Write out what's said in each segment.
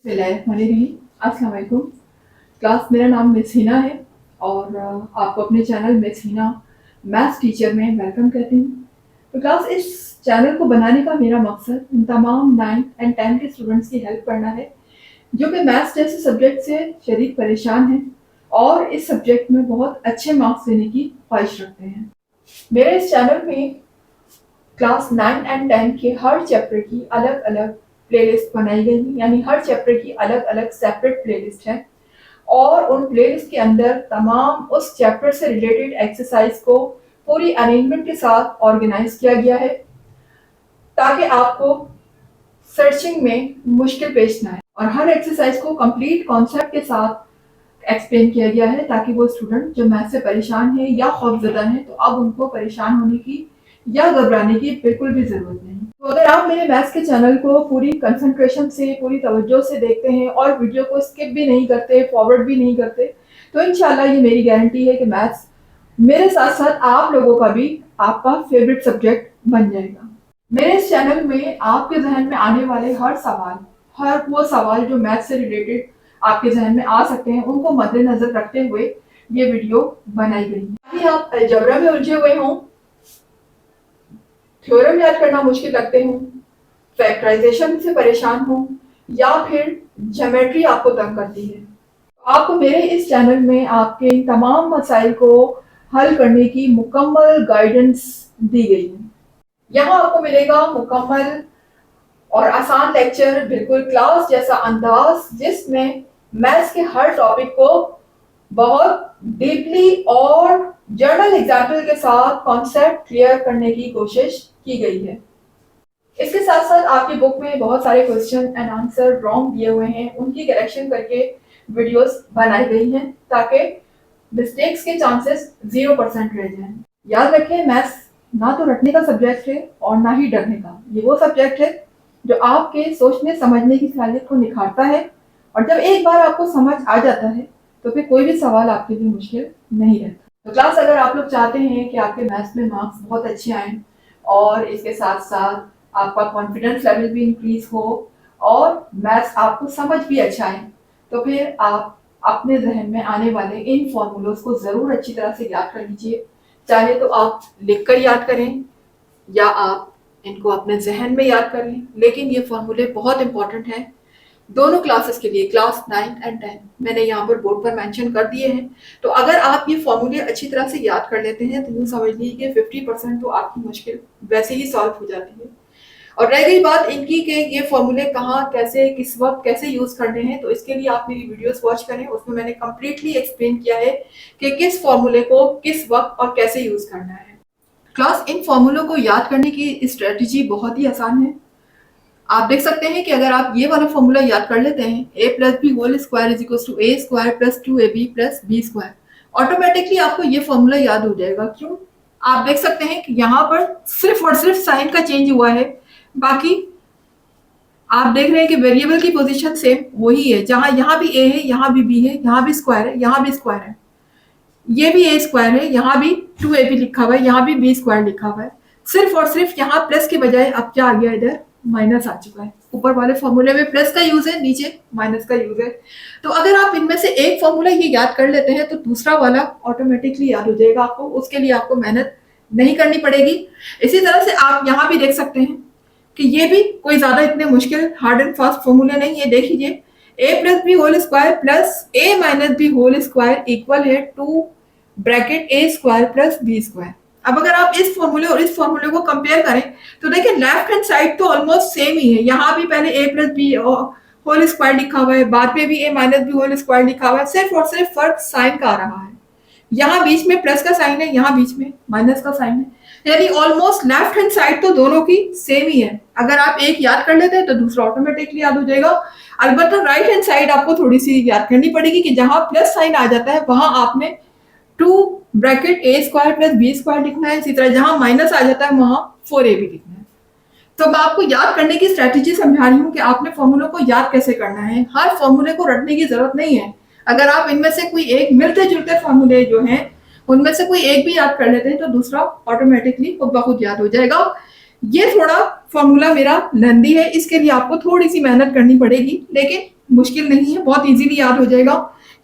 अस्सलाम वालेकुम। क्लास मेरा नाम मिस हिना है और आपको अपने channel miss Hina maths teacher में वेलकम कहती हूँ। तो क्लास इस चैनल को बनाने का मेरा मकसद उन तमाम 9 एंड 10 के स्टूडेंट्स की हेल्प करना है जो कि मैथ्स जैसे सब्जेक्ट से शदीद परेशान हैं और इस सब्जेक्ट में बहुत अच्छे मार्क्स लेने की ख्वाहिश रखते हैं। मेरे इस चैनल में क्लास 9 एंड 10 के हर चैप्टर की अलग अलग प्लेलिस्ट बनाई गई है, यानी हर चैप्टर की अलग अलग सेपरेट प्लेलिस्ट है और उन प्लेलिस्ट के अंदर तमाम उस चैप्टर से रिलेटेड एक्सरसाइज को पूरी अरेंजमेंट के साथ ऑर्गेनाइज किया गया है ताकि आपको सर्चिंग में मुश्किल पेश ना आए और हर एक्सरसाइज को कंप्लीट कॉन्सेप्ट के साथ एक्सप्लेन किया गया है ताकि वो स्टूडेंट जो मैथ से परेशान है या खौफजदा है तो अब उनको परेशान होने की या घबराने की बिल्कुल भी जरूरत नहीं। तो अगर आप मेरे मैथ्स के चैनल को पूरी कंसंट्रेशन से पूरी तवज्जो से देखते हैं और वीडियो को स्किप भी नहीं करते, फॉरवर्ड भी नहीं करते, तो इंशाल्लाह ये मेरी गारंटी है कि मैथ्स मेरे साथ साथ आप लोगों का भी आपका फेवरेट सब्जेक्ट बन जाएगा। मेरे इस चैनल में आपके जहन में आने वाले हर वो सवाल जो मैथ्स से रिलेटेड आपके जहन में आ सकते हैं उनको मद्देनजर रखते हुए ये वीडियो बनाई गई है ताकि आप अलजेब्रा में उलझे हुए हों, थ्योरम याद करना मुश्किल लगते हों, फैक्टराइजेशन से परेशान हो या फिर ज्योमेट्री आपको तंग करती है। आपको मेरे इस चैनल में आपके इन तमाम मसाइल को हल करने की मुकम्मल गाइडेंस दी गई है। यहाँ आपको मिलेगा मुकम्मल और आसान लेक्चर, बिल्कुल क्लास जैसा अंदाज जिसमें मैथ्स के हर टॉपिक को बहुत डीपली और जर्नल एग्जाम्पल के साथ कॉन्सेप्ट क्लियर करने की कोशिश की गई है। इसके साथ साथ आपकी बुक में बहुत सारे क्वेश्चन एंड आंसर रॉन्ग दिए हुए हैं, उनकी करेक्शन करके वीडियोस बनाई गई हैं ताकि मिस्टेक्स के चांसेस 0% रह जाएं। याद रखें, मैथ्स ना तो रटने का सब्जेक्ट है और ना ही डरने का। ये वो सब्जेक्ट है जो आपके सोचने समझने की सलाहियत को निखारता है और जब एक बार आपको समझ आ जाता है तो फिर कोई भी सवाल आपके लिए मुश्किल नहीं रहता। तो क्लास अगर आप लोग चाहते हैं कि आपके मैथ्स में मार्क्स बहुत अच्छे आएँ और इसके साथ साथ आपका कॉन्फिडेंस लेवल भी इंक्रीज हो और मैथ्स आपको समझ भी अच्छा आए, तो फिर आप अपने जहन में आने वाले इन फॉर्मूलोज को ज़रूर अच्छी तरह से याद कर लीजिए। चाहे तो आप लिखकर याद करें या आप इनको अपने जहन में याद करें, लेकिन ये फॉर्मूले बहुत इंपॉर्टेंट हैं दोनों क्लासेस के लिए, क्लास 9 एंड 10 मैंने यहाँ पर बोर्ड पर मेंशन कर दिए हैं। तो अगर आप ये फॉर्मूले अच्छी तरह से याद कर लेते हैं तो यूँ समझ लीजिए कि 50% तो आपकी मुश्किल वैसे ही सॉल्व हो जाती है। और रह गई बात इनकी कि ये फॉर्मूले कहाँ, कैसे, किस वक्त, कैसे यूज़ करने हैं, तो इसके लिए आप मेरी वीडियोस वॉच करें, उसमें मैंने कम्प्लीटली एक्सप्लेन किया है कि किस फॉर्मूले को किस वक्त और कैसे यूज़ करना है। क्लास इन फॉर्मूलों को याद करने की स्ट्रेटजी बहुत ही आसान है। आप देख सकते हैं कि अगर आप ये वाला फॉर्मूला याद कर लेते हैं, a + b whole square is equal to a square plus 2ab plus b square, automatically आपको ये फॉर्मूला याद हो जाएगा। क्यों? आप देख सकते हैं कि यहाँ पर सिर्फ और सिर्फ साइन का चेंज हुआ है, बाकी आप देख रहे हैं कि वेरिएबल की पोजीशन सेम वही है। जहां यहाँ भी a है, यहाँ भी b है, यहाँ भी स्क्वायर है, यहाँ भी स्क्वायर है, ये भी a स्क्वायर है, यहाँ भी 2ab लिखा हुआ है, यहाँ भी b स्क्वायर लिखा हुआ है। सिर्फ और सिर्फ यहाँ प्लस के बजाय अब क्या आ गया, इधर माइनस आ चुका है। ऊपर वाले फॉर्मूले में प्लस का यूज है, नीचे माइनस का यूज है। तो अगर आप इनमें से एक फॉर्मूला ये याद कर लेते हैं तो दूसरा वाला ऑटोमेटिकली याद हो जाएगा आपको, उसके लिए आपको मेहनत नहीं करनी पड़ेगी। इसी तरह से आप यहाँ भी देख सकते हैं कि ये भी कोई ज्यादा इतने मुश्किल हार्ड एंड फास्ट फॉर्मूले नहीं है। देख लीजिए, a + b whole square plus a - b whole square equal है 2 bracket a square plus b square. अब अगर आप इस फॉर्मूले और इस फॉर्मूले को कंपेयर करें तो देखिए लेफ्ट हैंड साइड तो ऑलमोस्ट सेम ही है। यहाँ भी पहले a + b होल स्क्वायर लिखा हुआ है, बाद में भी a - b होल स्क्वायर लिखा हुआ है, सिर्फ और सिर्फ फर्क साइन का आ रहा है। यहाँ बीच में प्लस का साइन है, यहाँ बीच में माइनस का साइन है, यानी ऑलमोस्ट लेफ्ट हैंड साइड तो दोनों की सेम ही है। अगर आप एक याद कर लेते हैं तो दूसरा ऑटोमेटिकली याद हो जाएगा। अलबत्ता राइट हैंड साइड आपको थोड़ी सी याद करनी पड़ेगी कि जहां प्लस साइन आ जाता है वहां आपने 2 bracket a square plus b square लिखना है। इसी तरह जहां माइनस आ जाता है वहां 4ab लिखना है। तो मैं आपको याद करने की स्ट्रेटेजी समझा रही हूँ कि आपने फॉर्मूलों को याद कैसे करना है। हर फॉर्मूले को रटने की जरूरत नहीं है। अगर आप इनमें से कोई एक मिलते जुलते फॉर्मूले जो हैं उनमें से कोई एक भी याद कर लेते हैं तो दूसरा ऑटोमेटिकली खुद ब खुद याद हो जाएगा। ये थोड़ा फॉर्मूला मेरा लेंदी है, इसके लिए आपको थोड़ी सी मेहनत करनी पड़ेगी, लेकिन मुश्किल नहीं है, बहुत इजीली याद हो जाएगा,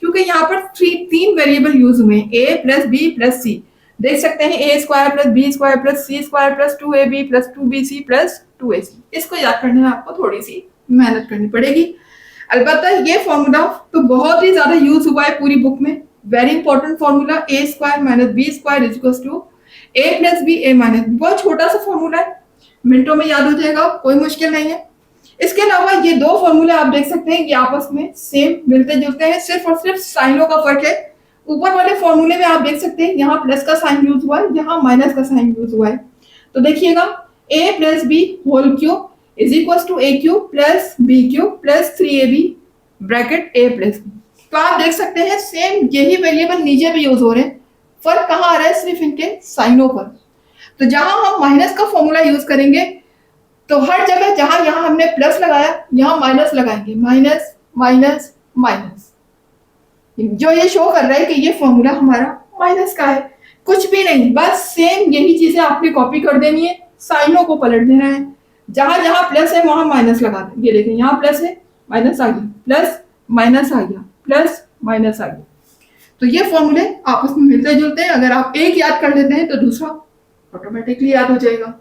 क्योंकि यहाँ पर तीन वेरिएबल यूज हुए हैं, a plus b plus c. देख सकते हैं a square plus b square plus c square plus 2ab plus 2bc plus 2ac। इसको याद करने में आपको थोड़ी सी मेहनत करनी पड़ेगी। अलबत्ता ये फॉर्मूला तो बहुत ही ज्यादा यूज हुआ है पूरी बुक में। Very important formula, a square minus b square is equal to a plus b a minus b. बहुत छोटा सा फॉर्मूला है, मिनटों में याद हो जाएगा, कोई मुश्किल नहीं है। इसके अलावा ये दो फॉर्मूले आप देख सकते हैं कि आपस में सेम मिलते जुलते हैं, सिर्फ और सिर्फ साइनों का फर्क है। ऊपर वाले फॉर्मूले में आप देख सकते हैं यहाँ प्लस का साइन यूज हुआ है, यहाँ माइनस का साइन यूज हुआ है। तो देखिएगा a plus b whole cube is equal to a cube plus b cube plus 3ab bracket a plus b. तो आप देख सकते हैं सेम यही वेरिएबल नीचे भी यूज हो रहे हैं, फर्क कहाँ आ रहा है, सिर्फ इनके साइनों पर। तो जहां हम माइनस का फॉर्मूला यूज करेंगे तो हर जगह जहां यहां हमने प्लस लगाया यहां माइनस लगाएंगे, माइनस माइनस माइनस। जो ये शो कर रहा है कि ये फॉर्मूला हमारा माइनस का है, कुछ भी नहीं, बस सेम यही चीजें आपने कॉपी कर देनी है, साइनों को पलट देना है। जहां जहां प्लस है वहां माइनस लगा दें। ये देखें यहाँ प्लस है, माइनस आ गया, प्लस माइनस आ गया, प्लस माइनस आ गया। तो ये फॉर्मूले आपस में मिलते जुलते हैं, अगर आप एक याद कर लेते हैं तो दूसरा ऑटोमेटिकली याद हो जाएगा।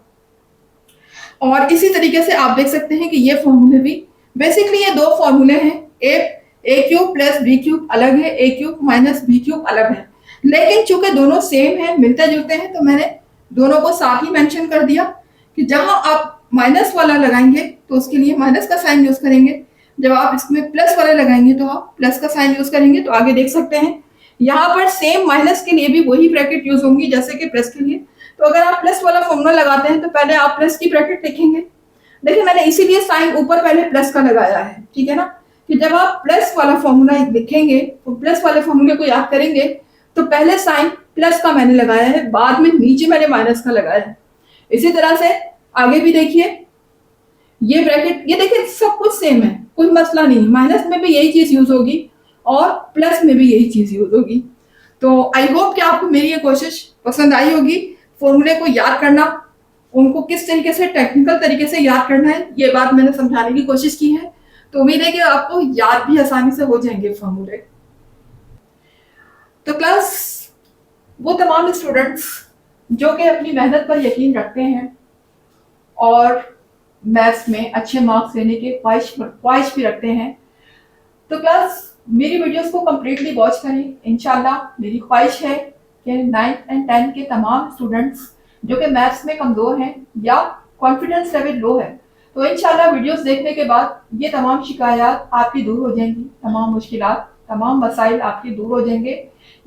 और इसी तरीके से आप देख सकते हैं कि ये फॉर्मूले भी बेसिकली ये दो फॉर्मूले हैं, ए क्यूब प्लस बी क्यूब अलग है, ए क्यूब माइनस बी क्यूब अलग है, लेकिन चूंकि दोनों सेम है, मिलते जुलते हैं, तो मैंने दोनों को साथ ही मेंशन कर दिया कि जहां आप माइनस वाला लगाएंगे तो उसके लिए माइनस का साइन यूज करेंगे, जब आप इसमें प्लस वाले लगाएंगे तो आप प्लस का साइन यूज करेंगे। तो आगे देख सकते हैं यहाँ पर सेम माइनस के लिए भी वही ब्रैकेट यूज होंगी जैसे कि प्लस के लिए। तो अगर आप प्लस वाला फॉर्मूला लगाते हैं तो पहले आप प्लस की ब्रैकेट लिखेंगे। देखिए मैंने इसीलिए साइन ऊपर पहले प्लस का लगाया है, ठीक है ना, कि जब आप प्लस वाला फॉर्मूला लिखेंगे तो प्लस वाले फॉर्मूले को याद करेंगे तो पहले साइन प्लस का मैंने लगाया है, बाद में नीचे मैंने माइनस का लगाया है। इसी तरह से आगे भी देखिए ये ब्रैकेट, ये देखिए सब कुछ सेम है, कोई मसला नहीं, माइनस में भी यही चीज यूज होगी और प्लस में भी यही चीज यूज होगी। तो आई होप कि आपको मेरी ये कोशिश पसंद आई होगी। फॉर्मूले को याद करना, उनको किस तरीके से टेक्निकल तरीके से याद करना है, ये बात मैंने समझाने की कोशिश की है। तो उम्मीद है कि आपको याद भी आसानी से हो जाएंगे फॉर्मूले। तो क्लास वो तमाम स्टूडेंट्स जो कि अपनी मेहनत पर यकीन रखते हैं और मैथ्स में अच्छे मार्क्स लेने की ख्वाहिश भी रखते हैं, तो क्लास मेरी वीडियोस को कम्प्लीटली वॉच करें। इंशाल्लाह मेरी ख्वाहिश है कि 9th and 10th के तमाम स्टूडेंट्स जो कि मैथ्स में कमज़ोर हैं या कॉन्फिडेंस लेवल लो है, तो इंशाल्लाह वीडियोस देखने के बाद ये तमाम शिकायत आपकी दूर हो जाएंगी, तमाम मुश्किलात, तमाम मसाइल आपके दूर हो जाएंगे,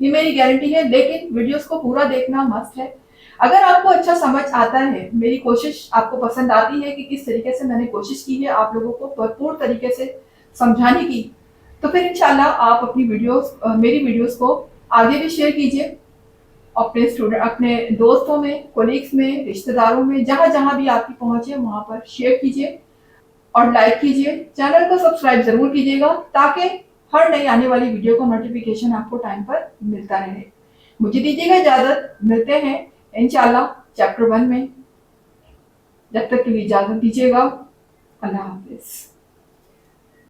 ये मेरी गारंटी है। लेकिन वीडियोस को पूरा देखना मस्ट है। अगर आपको अच्छा समझ आता है, मेरी कोशिश आपको पसंद आती है कि किस तरीके से मैंने कोशिश की है आप लोगों को भरपूर तरीके से समझाने की, तो फिर इंशाल्लाह आप अपनी मेरी वीडियोस को आगे भी शेयर कीजिए अपने स्टूडेंट, अपने दोस्तों में, कोलीग्स में, रिश्तेदारों में, जहां जहां भी आपकी पहुंच है वहां पर शेयर कीजिए और लाइक कीजिए। चैनल को सब्सक्राइब जरूर कीजिएगा ताकि हर नई आने वाली वीडियो का नोटिफिकेशन आपको टाइम पर मिलता रहे। मुझे दीजिएगा इजाजत, मिलते हैं इंशाल्लाह चैप्टर 1 में। जब तक के लिए इजाजत दीजिएगा, अल्लाह हाफिज।